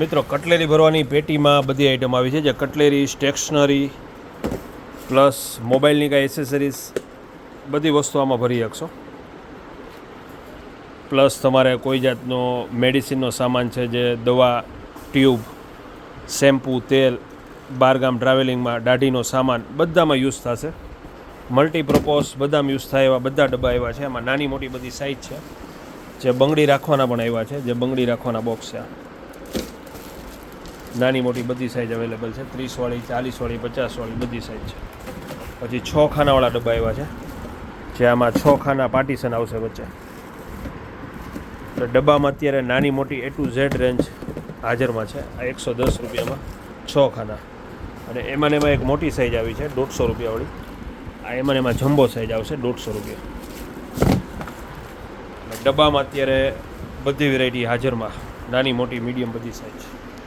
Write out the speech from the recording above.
મિત્રો કટલેરી ભરવાની પેટીમાં બધી આઈટમ આવી છે, જે કટલેરી, સ્ટેશનરી પ્લસ મોબાઈલની કાંઈ એસેસરીઝ બધી વસ્તુ આમાં ભરી શકશો. પ્લસ તમારે કોઈ જાતનો મેડિસિનનો સામાન છે, જે દવા, ટ્યુબ, શેમ્પૂ, તેલ, બારગામ ટ્રાવેલિંગમાં દાઢીનો સામાન બધામાં યુઝ થશે. મલ્ટીપર્પઝ બધામાં યુઝ થાય એવા બધા ડબ્બા આવ્યા છે. એમાં નાની મોટી બધી સાઇઝ છે, જે બંગડી રાખવાના પણ આવ્યા છે, જે બંગડી રાખવાના બોક્સ છે. નાની મોટી બધી સાઇઝ અવેલેબલ છે, 30 વાળી, 40 વાળી, 50 વાળી બધી સાઇઝ છે. પછી 6 ખાનાવાળા ડબ્બા આવ્યા છે, જે આમાં 6 ખાના પાર્ટીશન આવશે વચ્ચે. તો ડબ્બામાં અત્યારે નાની મોટી A to Z રેન્જ હાજરમાં છે. આ 110 રૂપિયામાં 6 ખાના. અને એમાં એક મોટી સાઇઝ આવી છે 150 રૂપિયાવાળી. આ એમાં જમ્બો સાઇઝ આવશે 150 રૂપિયા. ડબ્બામાં અત્યારે બધી વેરાયટી હાજરમાં, નાની મોટી મીડિયમ બધી સાઇઝ.